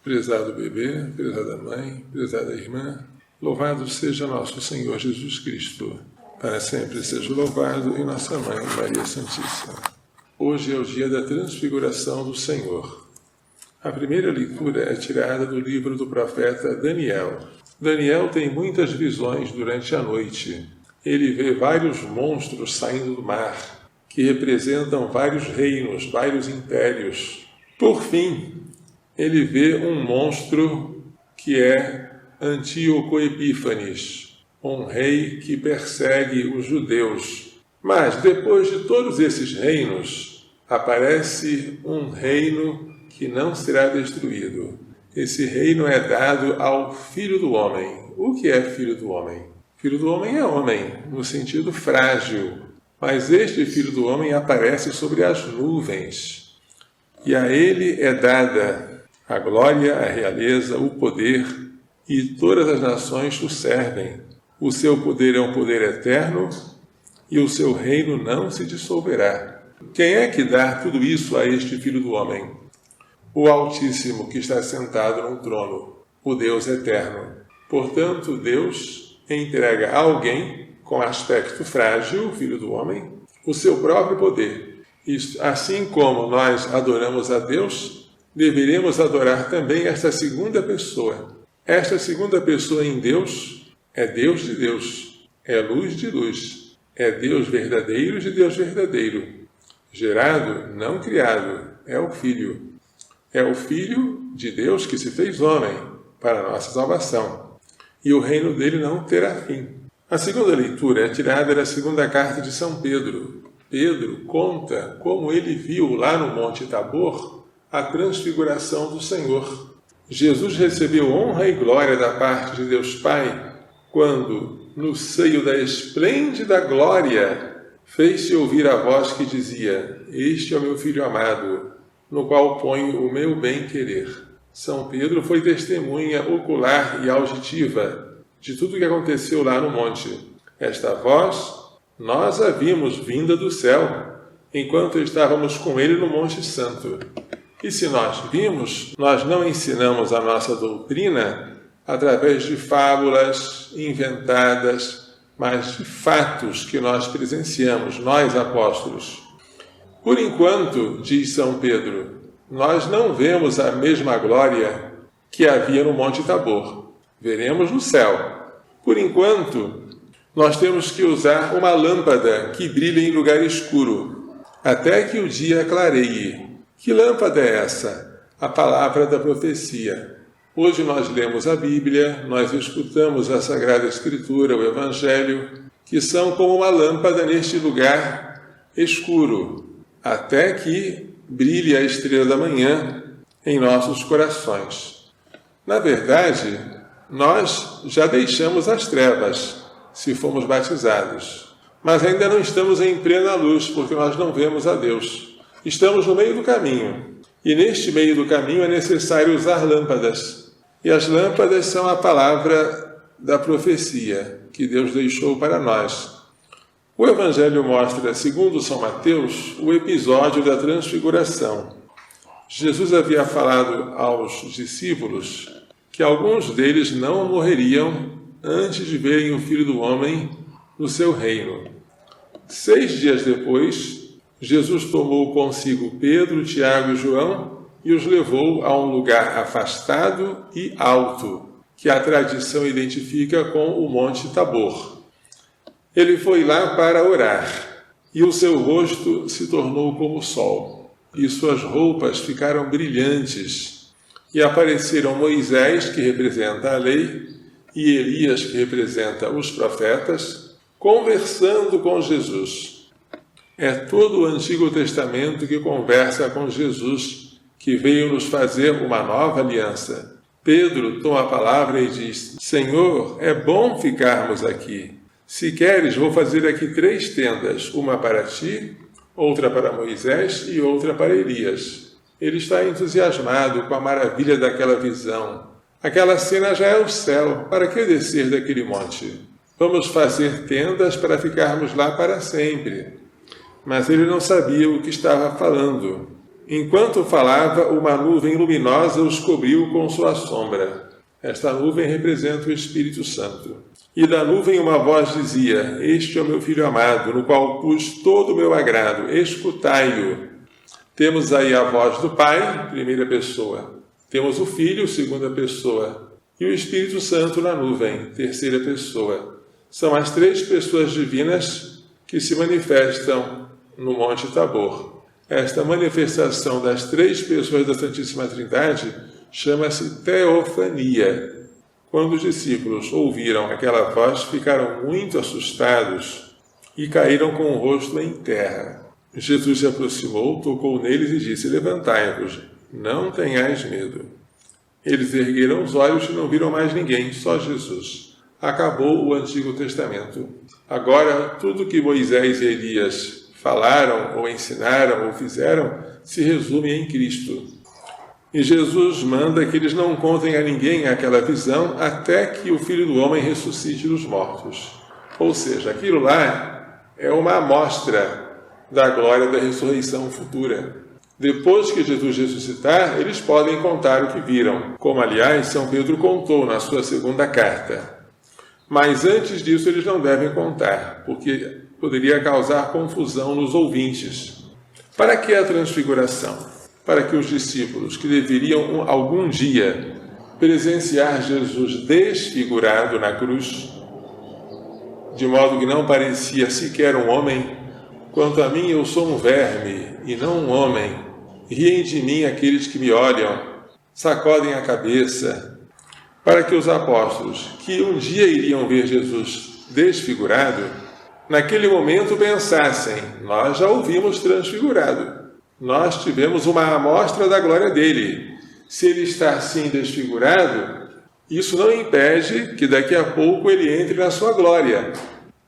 Prezado bebê, prezada mãe, prezada irmã, louvado seja nosso Senhor Jesus Cristo. Para sempre seja louvado e nossa Mãe Maria Santíssima. Hoje é o dia da transfiguração do Senhor. A primeira leitura é tirada do livro do profeta Daniel. Daniel tem muitas visões durante a noite. Ele vê vários monstros saindo do mar, que representam vários reinos, vários impérios. Por fim, ele vê um monstro que é Antíoco Epífanes, um rei que persegue os judeus. Mas depois de todos esses reinos, aparece um reino que não será destruído. Esse reino é dado ao Filho do Homem. O que é Filho do Homem? Filho do Homem é homem, no sentido frágil. Mas este Filho do Homem aparece sobre as nuvens. E a ele é dada a glória, a realeza, o poder, e todas as nações o servem. O seu poder é um poder eterno, e o seu reino não se dissolverá. Quem é que dá tudo isso a este Filho do Homem? O Altíssimo, que está sentado no trono, o Deus eterno. Portanto, Deus entrega a alguém com aspecto frágil, Filho do Homem, o seu próprio poder. Assim como nós adoramos a Deus, deveremos adorar também esta segunda pessoa. Esta segunda pessoa em Deus é Deus de Deus, é luz de luz, é Deus verdadeiro de Deus verdadeiro, gerado, não criado, é o Filho. É o Filho de Deus que se fez homem para a nossa salvação, e o reino dele não terá fim. A segunda leitura é tirada da segunda carta de São Pedro. Pedro conta como ele viu lá no Monte Tabor a transfiguração do Senhor. Jesus recebeu honra e glória da parte de Deus Pai, quando, no seio da esplêndida glória, fez-se ouvir a voz que dizia: "Este é o meu Filho amado, no qual ponho o meu bem-querer." São Pedro foi testemunha ocular e auditiva de tudo o que aconteceu lá no monte. Esta voz, nós a vimos vinda do céu, enquanto estávamos com ele no Monte Santo. E se nós vimos, nós não ensinamos a nossa doutrina através de fábulas inventadas, mas de fatos que nós presenciamos, nós apóstolos. Por enquanto, diz São Pedro, nós não vemos a mesma glória que havia no Monte Tabor. Veremos no céu. Por enquanto, nós temos que usar uma lâmpada que brilha em lugar escuro, até que o dia clareie. Que lâmpada é essa? A palavra da profecia. Hoje nós lemos a Bíblia, nós escutamos a Sagrada Escritura, o Evangelho, que são como uma lâmpada neste lugar escuro, até que brilhe a estrela da manhã em nossos corações. Na verdade, nós já deixamos as trevas, se fomos batizados, mas ainda não estamos em plena luz, porque nós não vemos a Deus. Estamos no meio do caminho, e neste meio do caminho é necessário usar lâmpadas. E as lâmpadas são a palavra da profecia que Deus deixou para nós. O Evangelho mostra, segundo São Mateus, o episódio da transfiguração. Jesus havia falado aos discípulos que alguns deles não morreriam antes de verem o Filho do Homem no seu reino. 6 dias depois, Jesus tomou consigo Pedro, Tiago e João e os levou a um lugar afastado e alto, que a tradição identifica com o Monte Tabor. Ele foi lá para orar, e o seu rosto se tornou como o sol, e suas roupas ficaram brilhantes, e apareceram Moisés, que representa a lei, e Elias, que representa os profetas, conversando com Jesus. É todo o Antigo Testamento que conversa com Jesus, que veio nos fazer uma nova aliança. Pedro toma a palavra e diz: "Senhor, é bom ficarmos aqui. Se queres, vou fazer aqui 3 tendas, uma para ti, outra para Moisés e outra para Elias." Ele está entusiasmado com a maravilha daquela visão. Aquela cena já é o céu. Para que descer daquele monte? Vamos fazer tendas para ficarmos lá para sempre. Mas ele não sabia o que estava falando. Enquanto falava, uma nuvem luminosa os cobriu com sua sombra. Esta nuvem representa o Espírito Santo. E da nuvem uma voz dizia: Este é o meu Filho amado, no qual pus todo o meu agrado, escutai-o. Temos aí a voz do Pai, primeira pessoa. Temos o Filho, segunda pessoa. E o Espírito Santo na nuvem, terceira pessoa. São as três pessoas divinas que se manifestam no Monte Tabor. Esta manifestação das três pessoas da Santíssima Trindade chama-se teofania. Quando os discípulos ouviram aquela voz, ficaram muito assustados e caíram com o rosto em terra. Jesus se aproximou, tocou neles e disse: Levantai-vos, não tenhais medo. Eles ergueram os olhos e não viram mais ninguém, só Jesus. Acabou o Antigo Testamento. Agora, tudo que Moisés e Elias falaram, ou ensinaram, ou fizeram, se resume em Cristo. E Jesus manda que eles não contem a ninguém aquela visão até que o Filho do Homem ressuscite dos mortos. Ou seja, aquilo lá é uma amostra da glória da ressurreição futura. Depois que Jesus ressuscitar, eles podem contar o que viram, como, aliás, São Pedro contou na sua segunda carta. Mas antes disso eles não devem contar, porque poderia causar confusão nos ouvintes. Para que a transfiguração? Para que os discípulos, que deveriam algum dia presenciar Jesus desfigurado na cruz, de modo que não parecia sequer um homem, quanto a mim eu sou um verme e não um homem, riem de mim aqueles que me olham, sacodem a cabeça, para que os apóstolos, que um dia iriam ver Jesus desfigurado, naquele momento pensassem: nós já o vimos transfigurado, nós tivemos uma amostra da glória dele. Se ele está assim desfigurado, isso não impede que daqui a pouco ele entre na sua glória.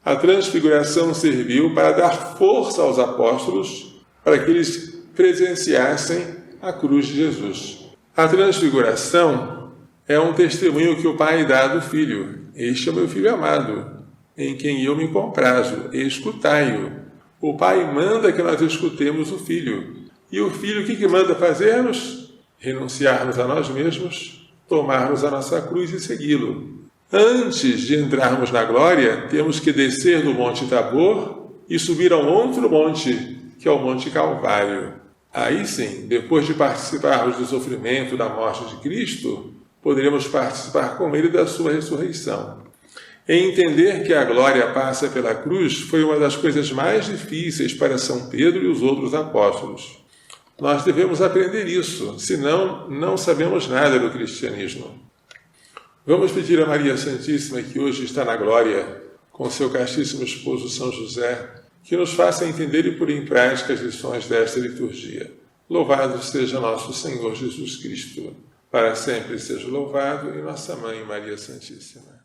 A transfiguração serviu para dar força aos apóstolos, para que eles presenciassem a cruz de Jesus. A transfiguração é um testemunho que o Pai dá do Filho. Este é o meu Filho amado, em quem eu me comprazo, escutai-o. O Pai manda que nós escutemos o Filho. E o Filho, o que manda fazermos? Renunciarmos a nós mesmos, tomarmos a nossa cruz e segui-lo. Antes de entrarmos na glória, temos que descer do Monte Tabor e subir a um outro monte, que é o Monte Calvário. Aí sim, depois de participarmos do sofrimento, da morte de Cristo, poderemos participar com ele da sua ressurreição. E entender que a glória passa pela cruz foi uma das coisas mais difíceis para São Pedro e os outros apóstolos. Nós devemos aprender isso, senão não sabemos nada do cristianismo. Vamos pedir a Maria Santíssima, que hoje está na glória, com seu castíssimo esposo São José, que nos faça entender e pôr em prática as lições desta liturgia. Louvado seja nosso Senhor Jesus Cristo. Para sempre seja louvado, e nossa Mãe Maria Santíssima.